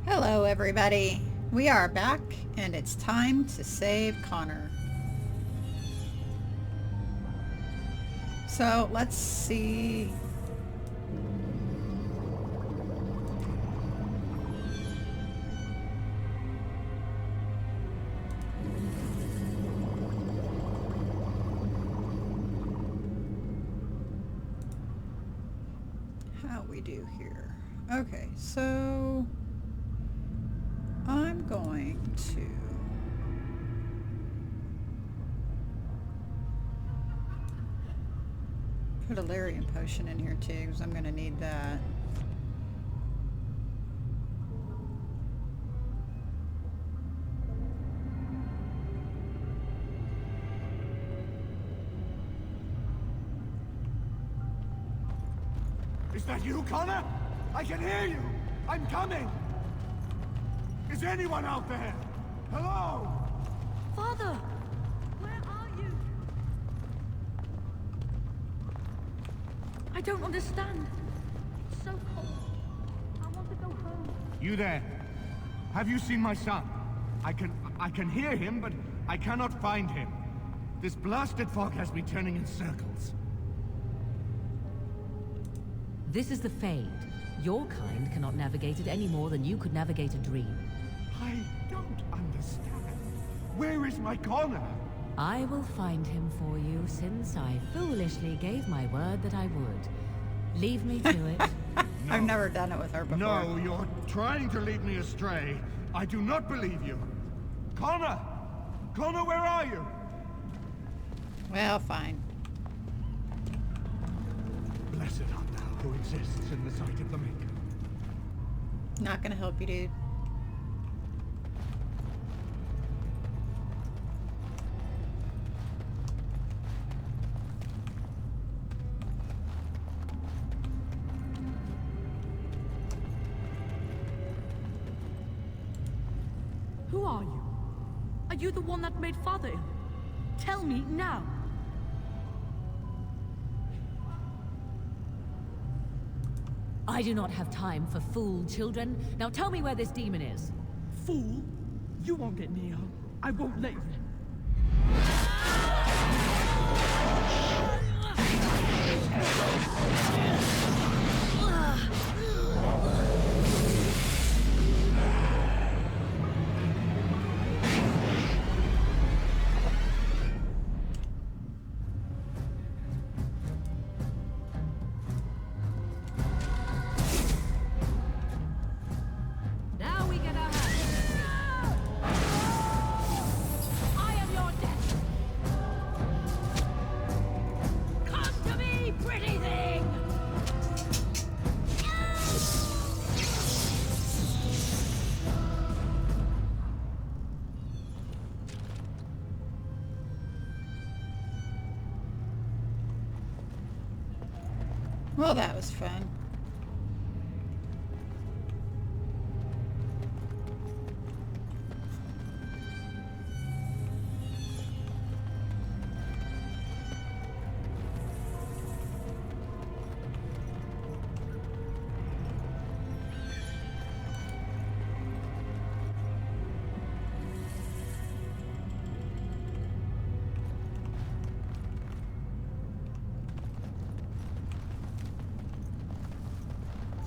Hello everybody. We are back and it's time to save Connor. So let's see. How we do here. Okay, so I'm going to put a Larian potion in here too, because I'm going to need that. Is that you, Connor? I can hear you! I'm coming! Is anyone out there? Hello? Father! Where are you? I don't understand. It's so cold. I want to go home. You there? Have you seen my son? I can hear him, but I cannot find him. This blasted fog has me turning in circles. This is the Fade. Your kind cannot navigate it any more than you could navigate a dream. I don't understand. Where is my Connor? I will find him for you, since I foolishly gave my word that I would. Leave me to it. No. I've never done it with her before. No, you're trying to lead me astray. I do not believe you. Connor! Connor, where are you? Well, fine. Blessed art thou who exists in the sight of the Maker. Not gonna help you, dude. Who are you? Are you the one that made Father ill? Tell me now. I do not have time for fool children. Now tell me where this demon is. Fool! You won't get near. I won't let you. Now we get our hands. I am your death. Come to me, pretty thing. Well, that was fun.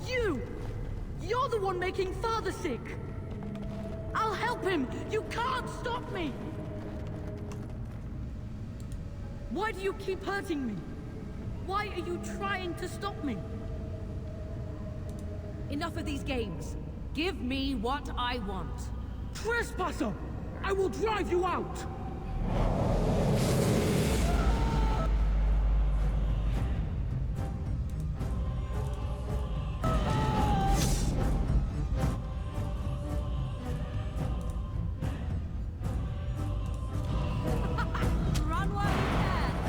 You! You're the one making Father sick! I'll help him! You can't stop me! Why do you keep hurting me? Why are you trying to stop me? Enough of these games. Give me what I want. Trespasser! I will drive you out! Run while you can.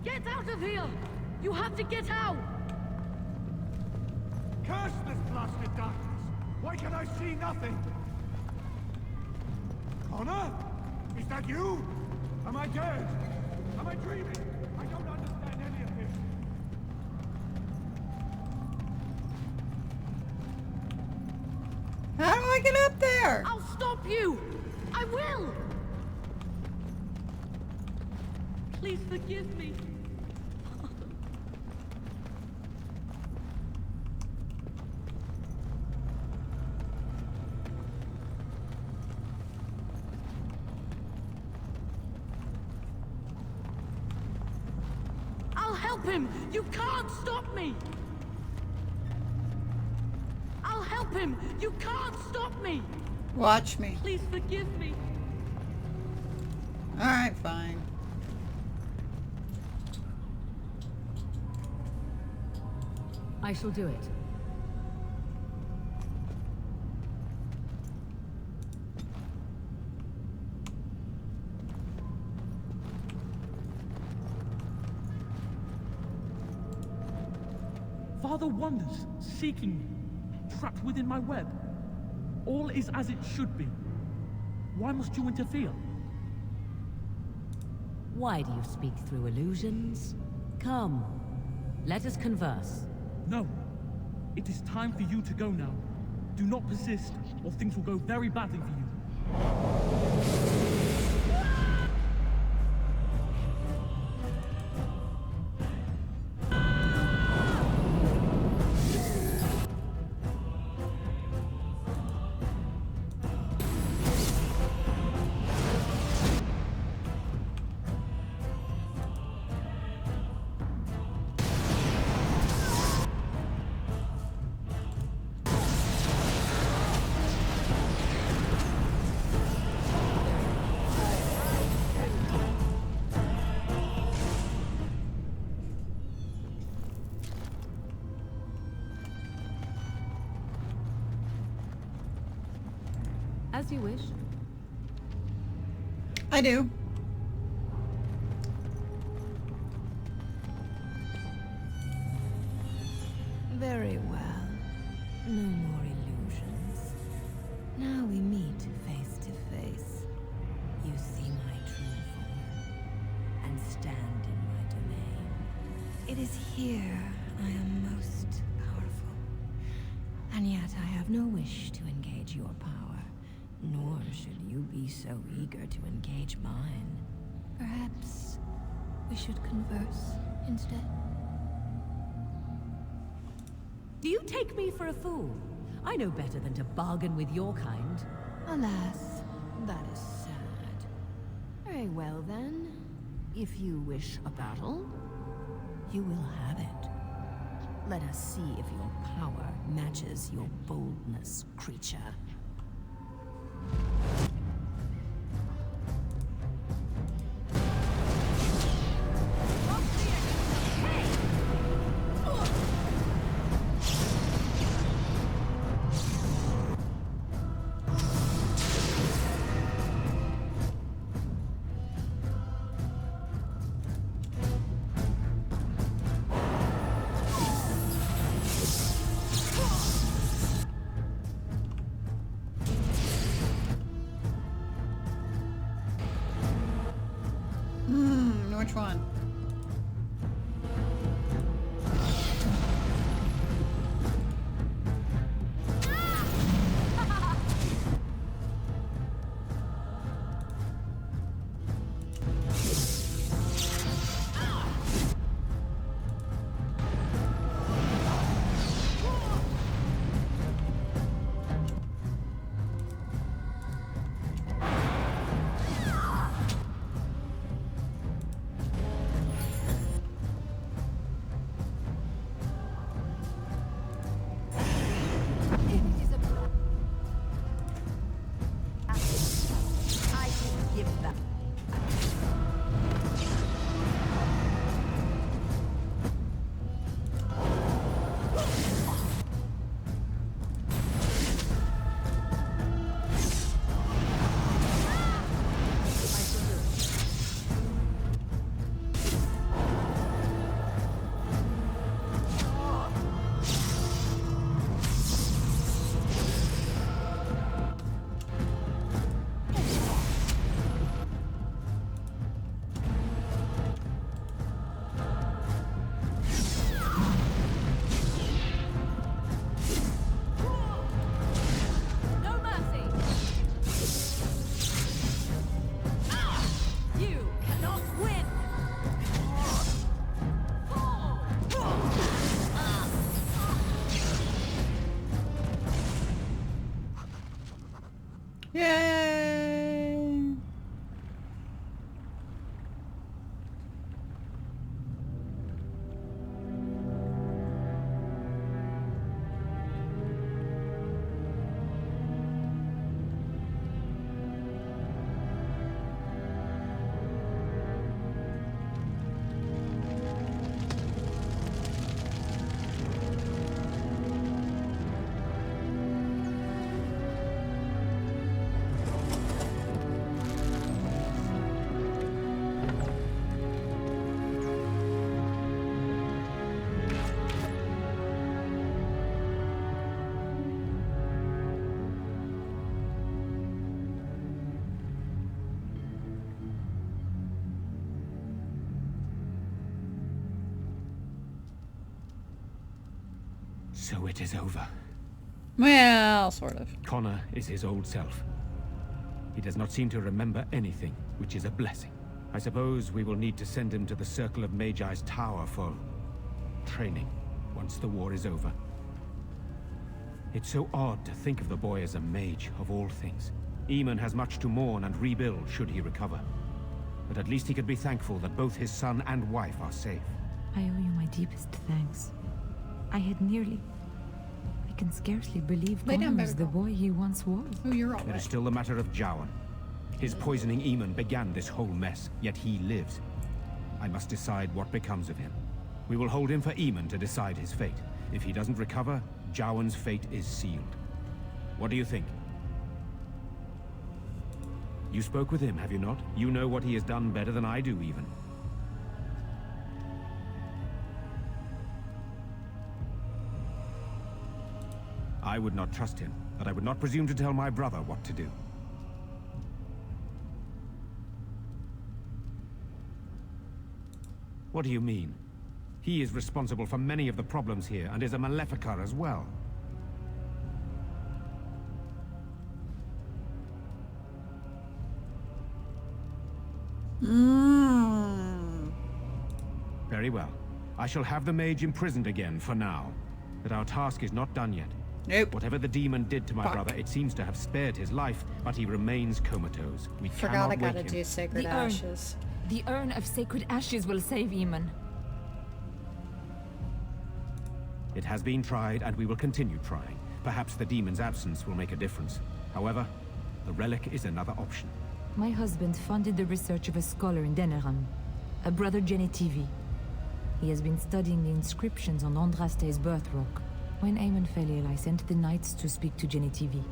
Get out of here! You have to get out! Curse this blasted darkness! Why can I see nothing? Connor? Is that you? Am I dead? Am I dreaming? I don't understand any of this. How do I get up there? I'll stop you! I will! Please forgive me. I'll help him! You can't stop me! I'll help him! You can't stop me! Watch me. Please forgive me. Alright, fine. I shall do it. Father wanders, seeking me, trapped within my web. All is as it should be. Why must you interfere? Why do you speak through illusions? Come, let us converse. No. It is time for you to go now. Do not persist, or things will go very badly for you. As you wish. I do. Very well. No more illusions. Now we meet face to face. You see my true form and stand in my domain. It is here I am most powerful. And yet I have no wish to engage your power. Nor should you be so eager to engage mine. Perhaps we should converse instead. Do you take me for a fool? I know better than to bargain with your kind. Alas, that is sad. Very well then. If you wish a battle, you will have it. Let us see if your power matches your boldness, creature. Which one? So it is over. Well, sort of. Connor is his old self. He does not seem to remember anything, which is a blessing. I suppose we will need to send him to the Circle of Magi's tower for training, once the war is over. It's so odd to think of the boy as a mage, of all things. Eamon has much to mourn and rebuild should he recover. But at least he could be thankful that both his son and wife are safe. I owe you my deepest thanks. I can scarcely believe Lay down, Connor is baby the girl. boy he once was. Oh, you're all It right. is still the matter of Jowan. His poisoning Eamon began this whole mess, yet he lives. I must decide what becomes of him. We will hold him for Eamon to decide his fate. If he doesn't recover, Jowan's fate is sealed. What do you think? You spoke with him, have you not? You know what he has done better than I do, even. I would not trust him, but I would not presume to tell my brother what to do. What do you mean? He is responsible for many of the problems here, and is a Maleficar as well. Very well. I shall have the mage imprisoned again for now. But our task is not done yet. Nope. Whatever the demon did to my Fuck. brother, it seems to have spared his life, but he remains comatose. We Forgot cannot I gotta wake him. do Sacred The urn. Ashes. The urn of sacred ashes will save Eamon. It has been tried, and we will continue trying. Perhaps the demon's absence will make a difference. However, the relic is another option. My husband funded the research of a scholar in Denerim, a brother Genetivi. He has been studying the inscriptions on Andraste's birth rock. When Eamon fell ill, I sent the knights to speak to Genetivi.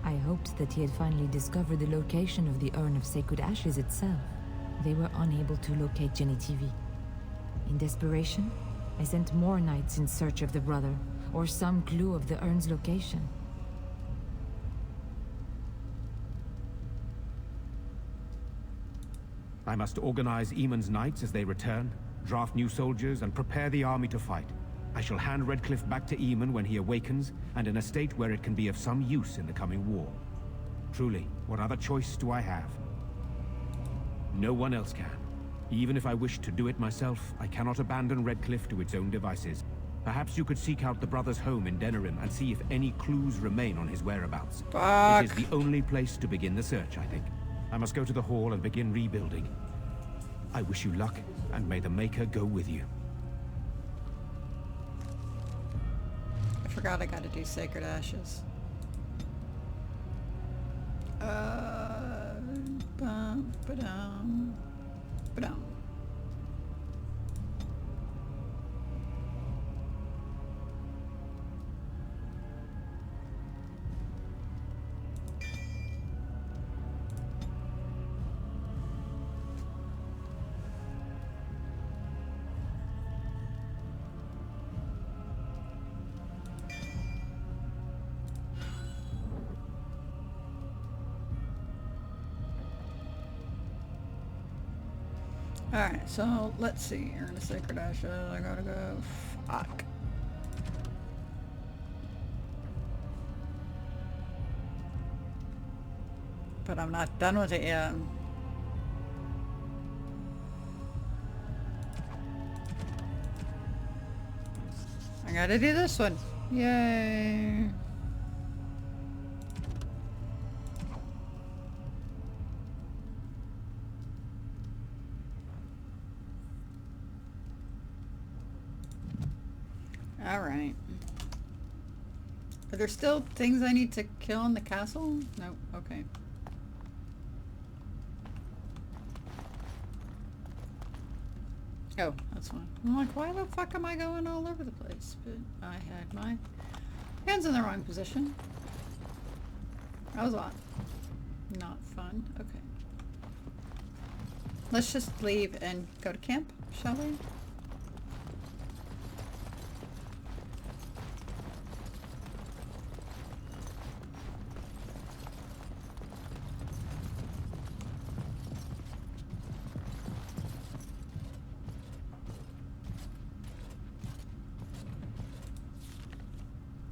I hoped that he had finally discovered the location of the urn of sacred ashes itself. They were unable to locate Genetivi. In desperation, I sent more knights in search of the brother, or some clue of the urn's location. I must organize Eamon's knights as they return, draft new soldiers, and prepare the army to fight. I shall hand Redcliffe back to Eamon when he awakens, and in a state where it can be of some use in the coming war. Truly, what other choice do I have? No one else can. Even if I wished to do it myself, I cannot abandon Redcliffe to its own devices. Perhaps you could seek out the brother's home in Denerim and see if any clues remain on his whereabouts. Fuck. It is the only place to begin the search, I think. I must go to the hall and begin rebuilding. I wish you luck, and may the Maker go with you. I forgot I gotta do Sacred Ashes. Bum, ba-dum, ba-dum. Alright, so let's see. Earn a Sacred Ashes. I gotta go. Fuck. But I'm not done with it yet. I gotta do this one. Yay. Alright. Are there still things I need to kill in the castle? No, okay. Oh, that's fine. I'm like, why the fuck am I going all over the place? But I had my hands in the wrong position. That was odd. Not fun. Okay. Let's just leave and go to camp, shall we?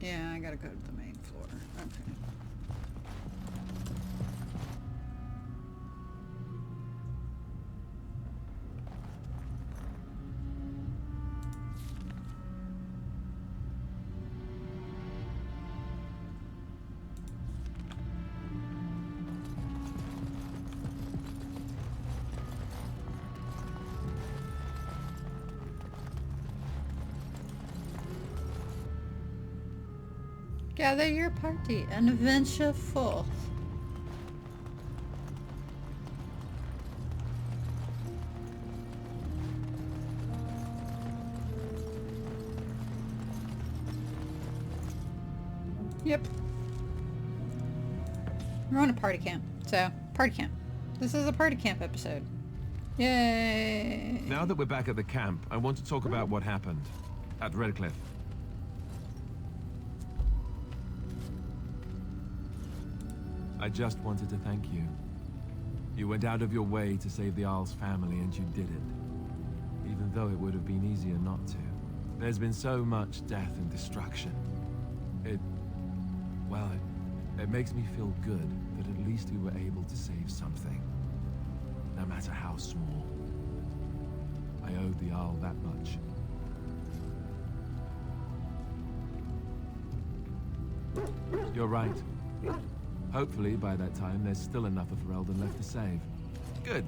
Yeah, I gotta go to the main floor. Okay. Gather your party and venture forth. Yep. We're on a party camp. So, party camp. This is a party camp episode. Yay! Now that we're back at the camp, I want to talk about what happened at Redcliffe. I just wanted to thank you. You went out of your way to save the Isle's family, and you did it. Even though it would have been easier not to. There's been so much death and destruction. It makes me feel good that at least we were able to save something. No matter how small. I owed the Isle that much. You're right. Hopefully, by that time, there's still enough of Ferelden left to save. Good.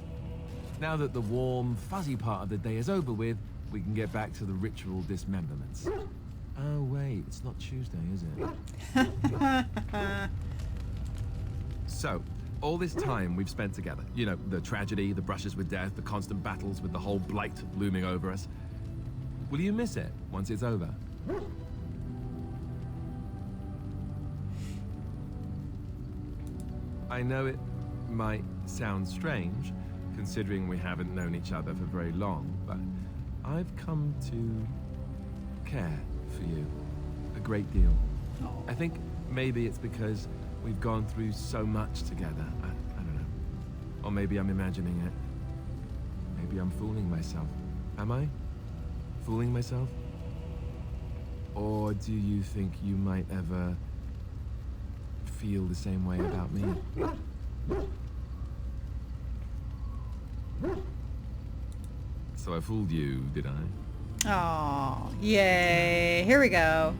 Now that the warm, fuzzy part of the day is over with, we can get back to the ritual dismemberments. Oh, wait, it's not Tuesday, is it? So, all this time we've spent together, you know, the tragedy, the brushes with death, the constant battles with the whole blight looming over us. Will you miss it once it's over? I know it might sound strange, considering we haven't known each other for very long, but I've come to care for you a great deal. I think maybe it's because we've gone through so much together. I don't know. Or maybe I'm imagining it. Maybe I'm fooling myself. Am I? Fooling myself? Or do you think you might ever feel the same way about me? So I fooled you, did I? Oh, yay. Here we go.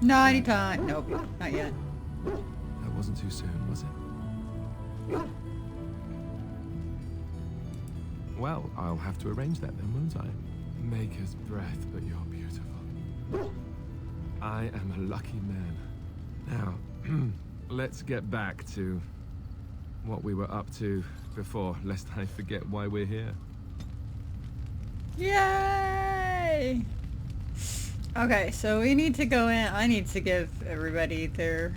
Nighty time. Nope, not yet. That wasn't too soon, was it? Well, I'll have to arrange that then, won't I? Maker's breath, but you're beautiful. I am a lucky man. Now, let's get back to what we were up to before, lest I forget why we're here. Yay! Okay, so we need to go in. I need to give everybody their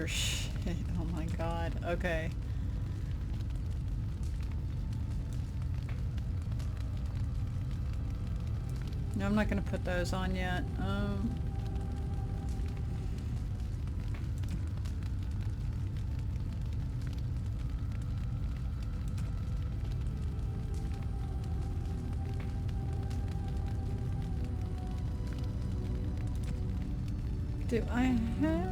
shit. Oh my god. Okay. No, I'm not gonna put those on yet. Do I have...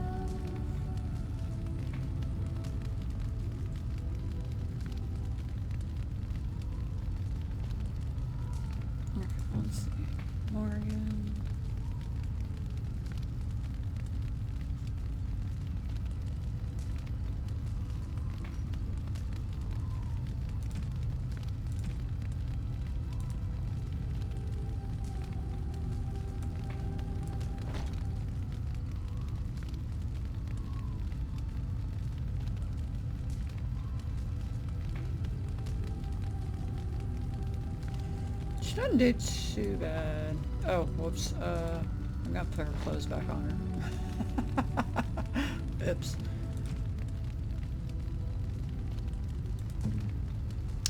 Let's see. Morgan. She doesn't do too bad. Oh, whoops. I'm gonna put her clothes back on her. Oops.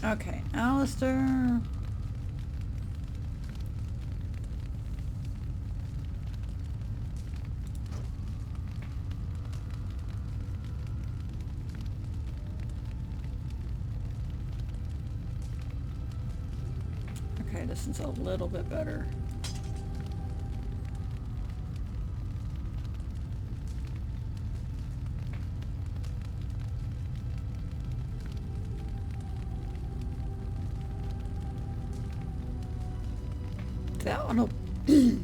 Okay, Alistair. Okay, this is a little bit better. That one will...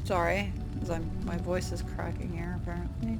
Sorry. My voice is cracking here, apparently.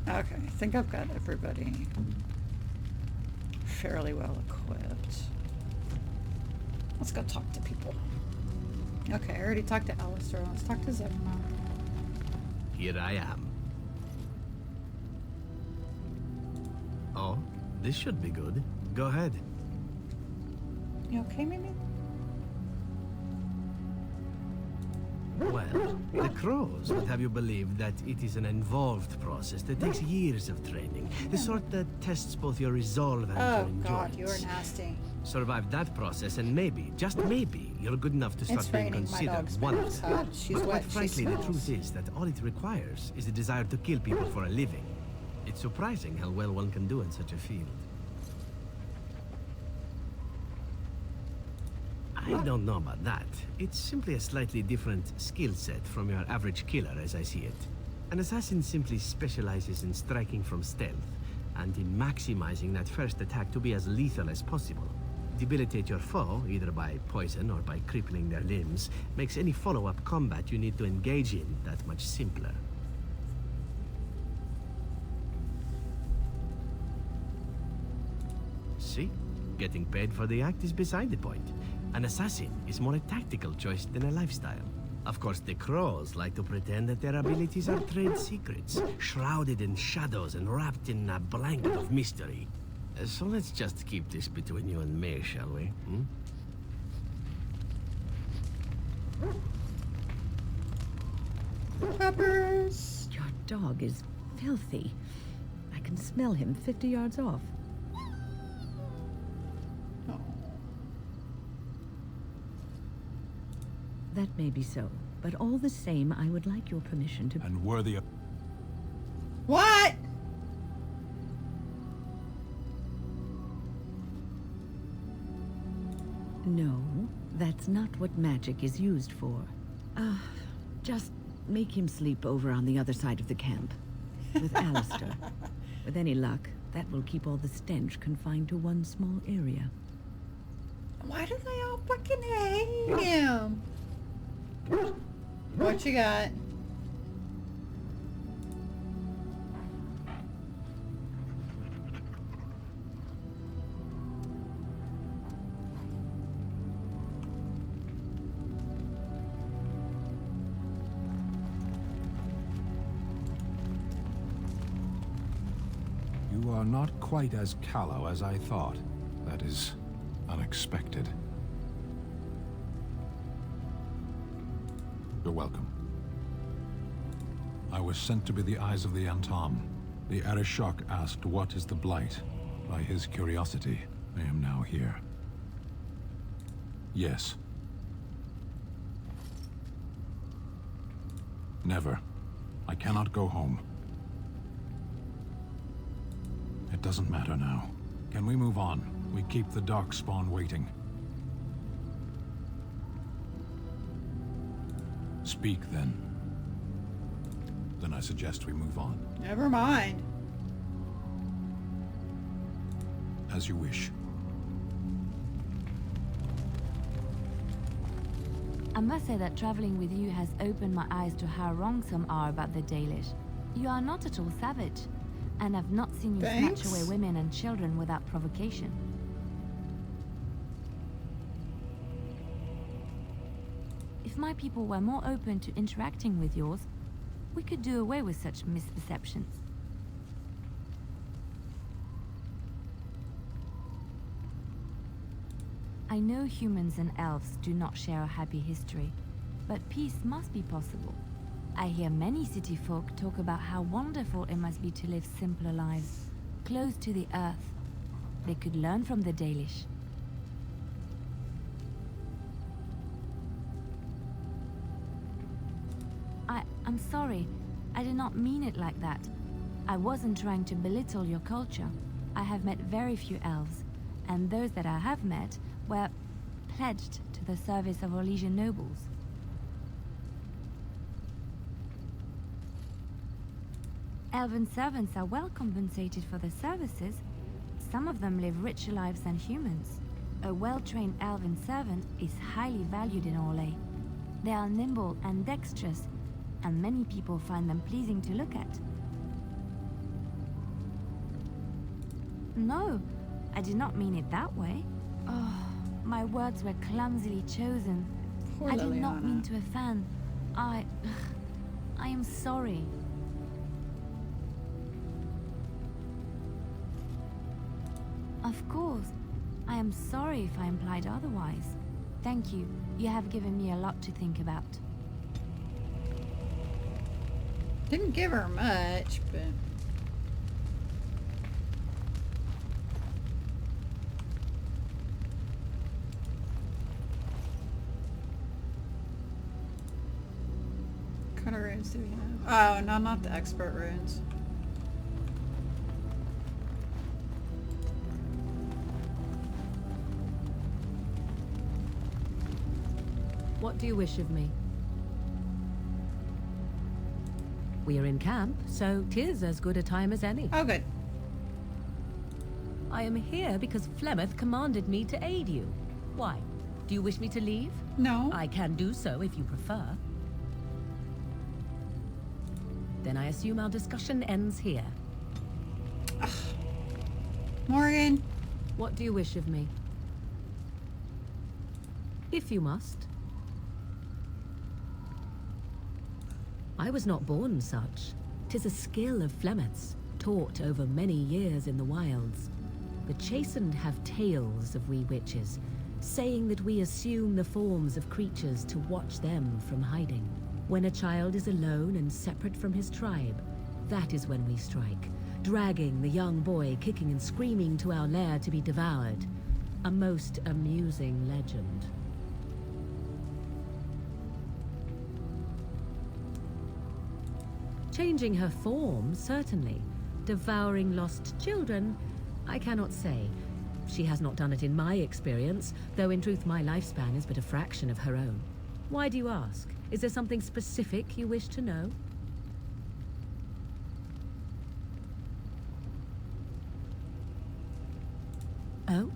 Okay, I think I've got everybody fairly well equipped. Let's go talk to people. Okay, I already talked to Alistair. Let's talk to Zevma. Here I am. Oh, this should be good. Go ahead. You okay, maybe? Well, the crows would have you believe that it is an involved process that takes years of training. The sort that tests both your resolve and your Oh endurance. god, you're nasty. Survive that process and maybe, just maybe, you're good enough to start It's being raining. My considered dog's one been of them. outside. She's But wet. quite frankly, She the truth smells. is that all it requires is a desire to kill people for a living. It's surprising how well one can do in such a field. I don't know about that. It's simply a slightly different skill set from your average killer as I see it. An assassin simply specializes in striking from stealth, and in maximizing that first attack to be as lethal as possible. Debilitate your foe, either by poison or by crippling their limbs, makes any follow-up combat you need to engage in that much simpler. See? Getting paid for the act is beside the point. An assassin is more a tactical choice than a lifestyle. Of course, the crows like to pretend that their abilities are trade secrets, shrouded in shadows and wrapped in a blanket of mystery. So let's just keep this between you and me, shall we? Peppers! Your dog is filthy. I can smell him 50 yards off. Oh. That may be so, but all the same, I would like your permission to... And worthy of... What? No, that's not what magic is used for. Just make him sleep over on the other side of the camp. With Alistair. With any luck, that will keep all the stench confined to one small area. Why do they all fucking hate him? What you got? You are not quite as callow as I thought. That is unexpected. You're welcome. I was sent to be the eyes of the Antam. The Arishok asked what is the Blight. By his curiosity, I am now here. Yes. Never. I cannot go home. It doesn't matter now. Can we move on? We keep the Darkspawn waiting. Speak, then. Then I suggest we move on. Never mind. As you wish. I must say that traveling with you has opened my eyes to how wrong some are about the Dalish. You are not at all savage, and I've not seen you Thanks. snatch away women and children without provocation. If my people were more open to interacting with yours, we could do away with such misperceptions. I know humans and elves do not share a happy history, but peace must be possible. I hear many city folk talk about how wonderful it must be to live simpler lives, close to the earth. They could learn from the Dalish. I'm sorry. I did not mean it like that. I wasn't trying to belittle your culture. I have met very few elves, and those that I have met were pledged to the service of Orlesian nobles. Elven servants are well compensated for their services. Some of them live richer lives than humans. A well-trained elven servant is highly valued in Orlais. They are nimble and dexterous, and many people find them pleasing to look at. No, I did not mean it that way. Oh, my words were clumsily chosen. Poor I did not Liliana. mean to offend. I am sorry. Of course. I am sorry if I implied otherwise. Thank you. You have given me a lot to think about. Didn't give her much, but... What kind of runes do we have? Oh, no, not the expert runes. What do you wish of me? We are in camp, so 'tis as good a time as any. Oh, good. I am here because Flemeth commanded me to aid you. Why? Do you wish me to leave? No. I can do so if you prefer. Then I assume our discussion ends here. Ugh. Morgan. What do you wish of me? If you must. I was not born such. 'Tis a skill of Flemeth's, taught over many years in the wilds. The chastened have tales of we witches, saying that we assume the forms of creatures to watch them from hiding. When a child is alone and separate from his tribe, that is when we strike, dragging the young boy kicking and screaming to our lair to be devoured. A most amusing legend. Changing her form, certainly. Devouring lost children, I cannot say. She has not done it in my experience, though in truth my lifespan is but a fraction of her own. Why do you ask? Is there something specific you wish to know? Oh?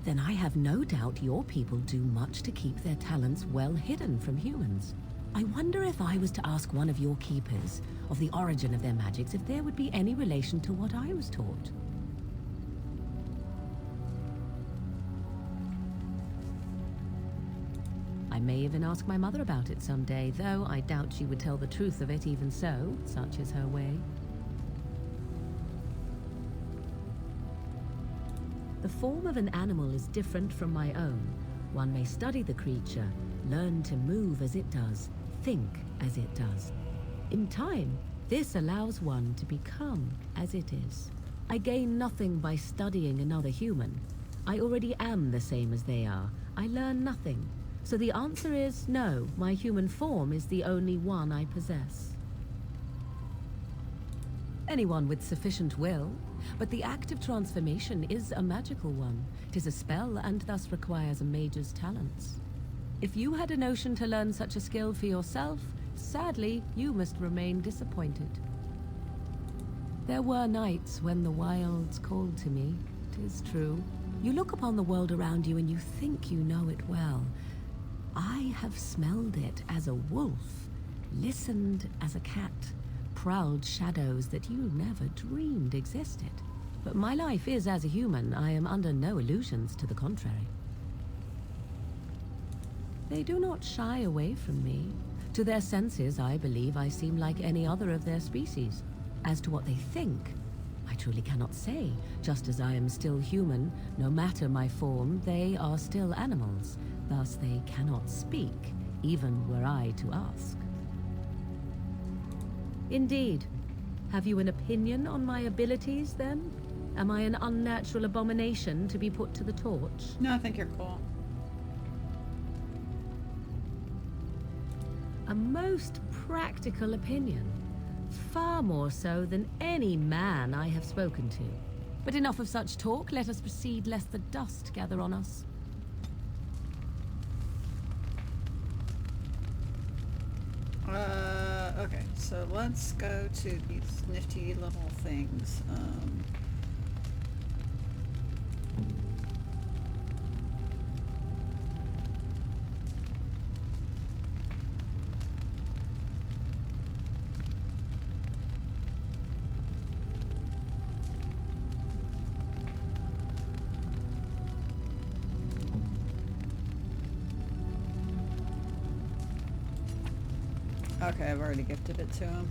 Then I have no doubt your people do much to keep their talents well hidden from humans. I wonder if I was to ask one of your keepers of the origin of their magics, if there would be any relation to what I was taught. I may even ask my mother about it someday, though I doubt she would tell the truth of it even so, such is her way. The form of an animal is different from my own. One may study the creature, learn to move as it does, think as it does. In time, this allows one to become as it is. I gain nothing by studying another human. I already am the same as they are. I learn nothing. So the answer is no, my human form is the only one I possess. Anyone with sufficient will, but the act of transformation is a magical one. 'Tis a spell and thus requires a mage's talents. If you had a notion to learn such a skill for yourself, sadly, you must remain disappointed. There were nights when the wilds called to me, 'tis true. You look upon the world around you and you think you know it well. I have smelled it as a wolf, listened as a cat, prowled shadows that you never dreamed existed. But my life is as a human. I am under no illusions to the contrary. They do not shy away from me. To their senses, I believe I seem like any other of their species. As to what they think, I truly cannot say. Just as I am still human, no matter my form, they are still animals. Thus they cannot speak, even were I to ask. Indeed. Have you an opinion on my abilities, then? Am I an unnatural abomination to be put to the torch? No, I think you're cool. A most practical opinion. Far more so than any man I have spoken to. But enough of such talk. Let us proceed, lest the dust gather on us. Okay, so let's go to these nifty little things. Okay, I've already gifted it to him.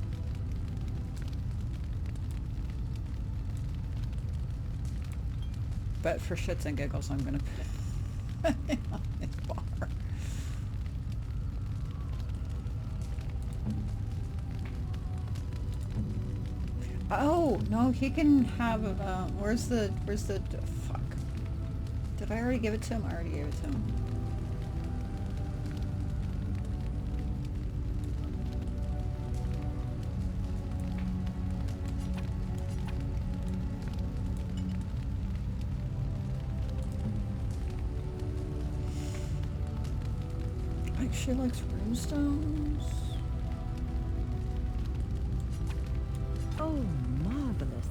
But for shits and giggles, I'm gonna put it on his bar. Oh, no, he can have, where's the, fuck. Did I already give it to him? I already gave it to him. She likes runestones. Oh, marvelous.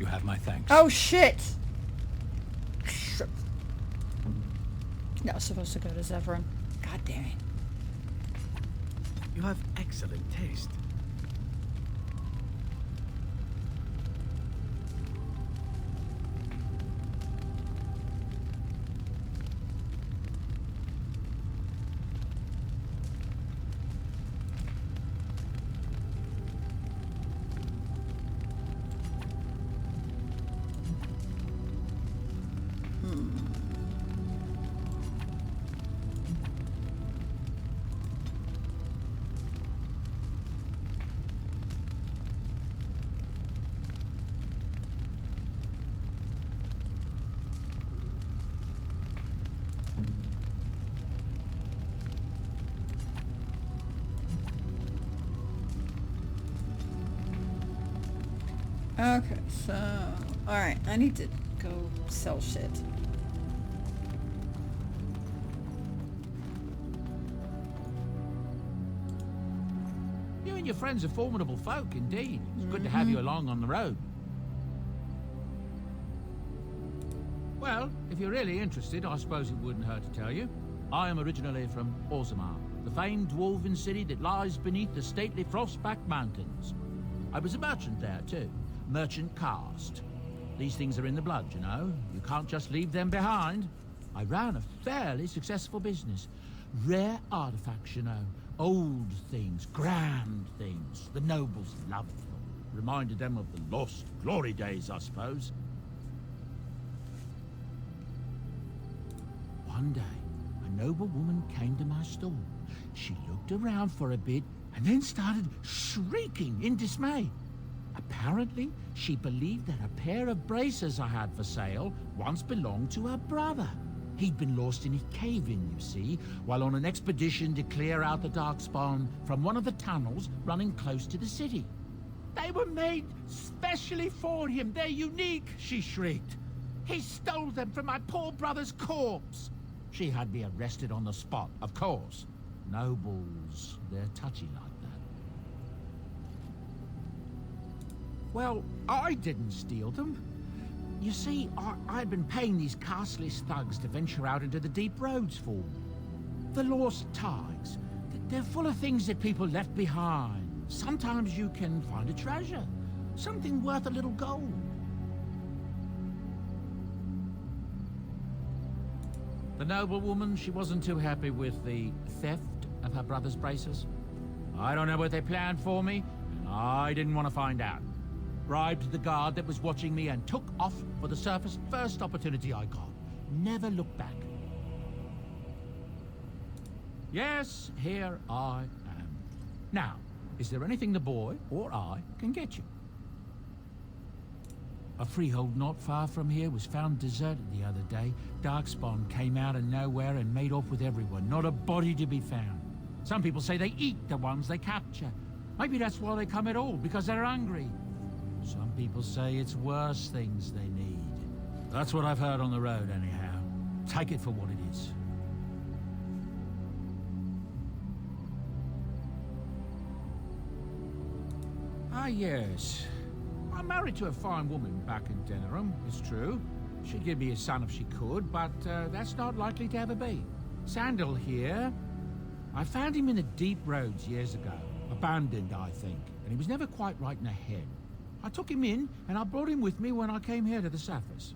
You have my thanks. Oh, shit! Shit. That was supposed to go to Zevran. God damn it. You have excellent taste. Okay, so... Alright, I need to go sell shit. You and your friends are formidable folk, indeed. It's good to have you along on the road. Well, if you're really interested, I suppose it wouldn't hurt to tell you. I am originally from Orzammar, the famed dwarven city that lies beneath the stately Frostback Mountains. I was a merchant there, too. Merchant caste. These things are in the blood, you know. You can't just leave them behind. I ran a fairly successful business. Rare artifacts, you know. Old things, grand things. The nobles loved them. Reminded them of the lost glory days, I suppose. One day, a noble woman came to my stall. She looked around for a bit and then started shrieking in dismay. Apparently, she believed that a pair of braces I had for sale once belonged to her brother. He'd been lost in a cave-in, you see, while on an expedition to clear out the Darkspawn from one of the tunnels running close to the city. They were made specially for him. They're unique, she shrieked. He stole them from my poor brother's corpse. She had me arrested on the spot, of course. Nobles, they're touchy like that. Well, I didn't steal them. You see, I'd been paying these castless thugs to venture out into the deep roads for me. The lost tides. They're full of things that people left behind. Sometimes you can find a treasure. Something worth a little gold. The noblewoman, she wasn't too happy with the theft of her brother's braces. I don't know what they planned for me, and I didn't want to find out. Bribed the guard that was watching me and took off for the surface first opportunity I got. Never looked back. Yes, here I am. Now, is there anything the boy or I can get you? A freehold not far from here was found deserted the other day. Darkspawn came out of nowhere and made off with everyone. Not a body to be found. Some people say they eat the ones they capture. Maybe that's why they come at all, because they're hungry. Some people say it's worse things they need. That's what I've heard on the road, anyhow. Take it for what it is. Ah, yes. I'm married to a fine woman back in Denerim, it's true. She'd give me a son if she could, but that's not likely to ever be. Sandal here. I found him in the deep roads years ago. Abandoned, I think, and he was never quite right in the head. I took him in, and I brought him with me when I came here to the surface.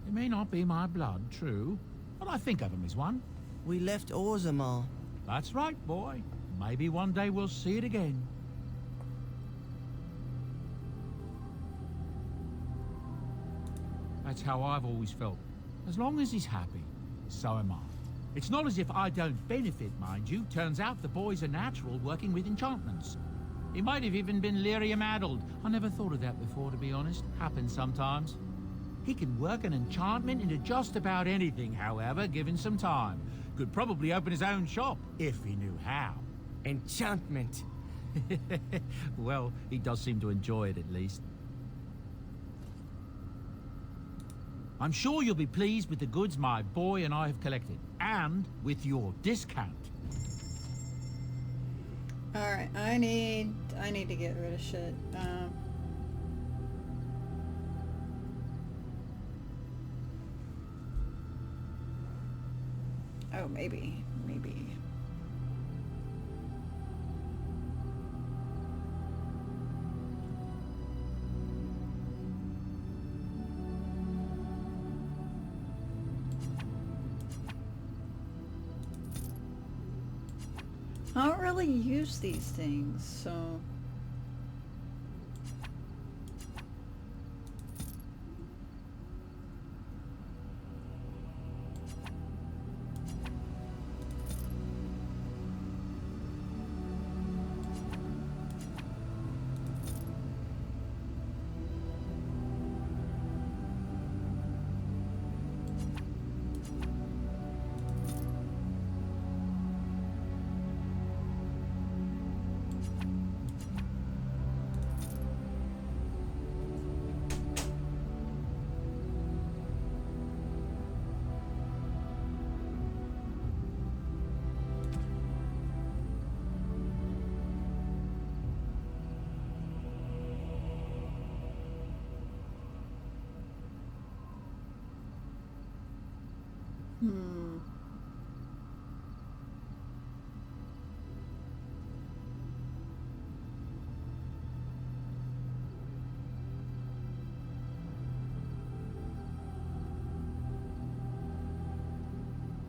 It may not be my blood, true, but I think of him as one. We left Orzammar. That's right, boy. Maybe one day we'll see it again. That's how I've always felt. As long as he's happy, so am I. It's not as if I don't benefit, mind you. Turns out the boy's a natural working with enchantments. He might have even been lyrium-addled. I never thought of that before, to be honest. Happens sometimes. He can work an enchantment into just about anything, however, given some time. Could probably open his own shop, if he knew how. Enchantment. Well, he does seem to enjoy it, at least. I'm sure you'll be pleased with the goods my boy and I have collected, and with your discount. Alright, I need to get rid of shit. Oh, maybe. I don't really use these things, so...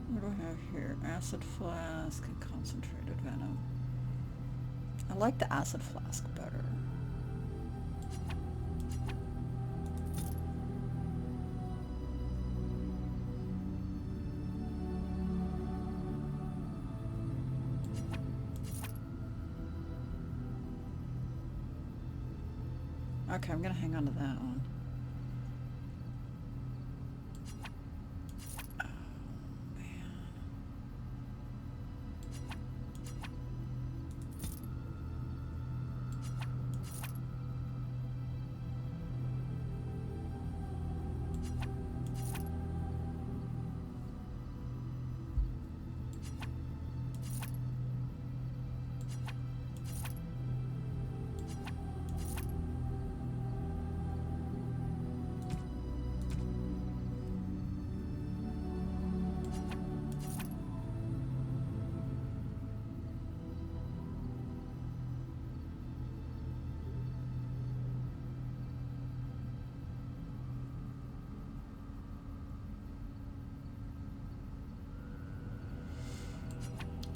What do I have here? Acid flask and concentrated venom. I like the acid flask better. Okay, I'm gonna hang on to that one.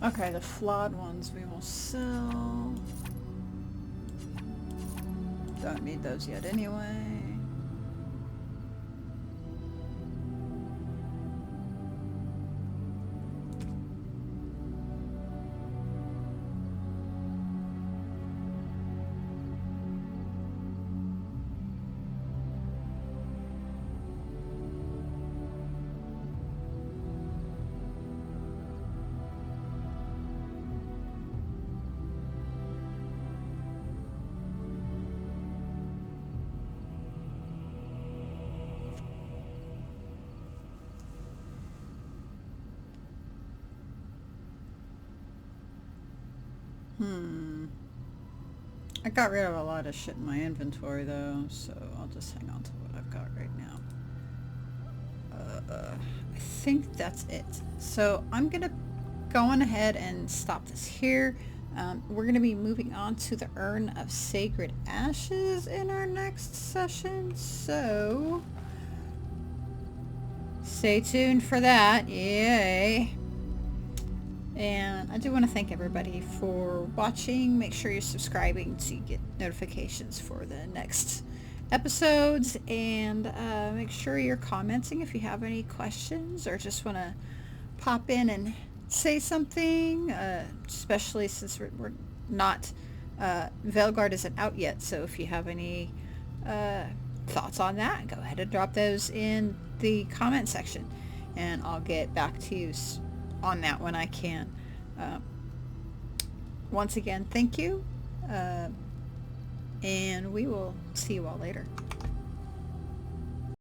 Okay, the flawed ones we will sell. Don't need those yet anyway. I got rid of a lot of shit in my inventory though, so I'll just hang on to what I've got right now. I think that's it. So I'm gonna go on ahead and stop this here. We're gonna be moving on to the Urn of Sacred Ashes in our next session, so stay tuned for that. Yay! And I do want to thank everybody for watching. Make sure you're subscribing to get notifications for the next episodes, and make sure you're commenting if you have any questions or just want to pop in and say something, especially since we're not, Veilguard isn't out yet, so if you have any thoughts on that, go ahead and drop those in the comment section, and I'll get back to you on that when I can. Once again, thank you, and we will see you all later.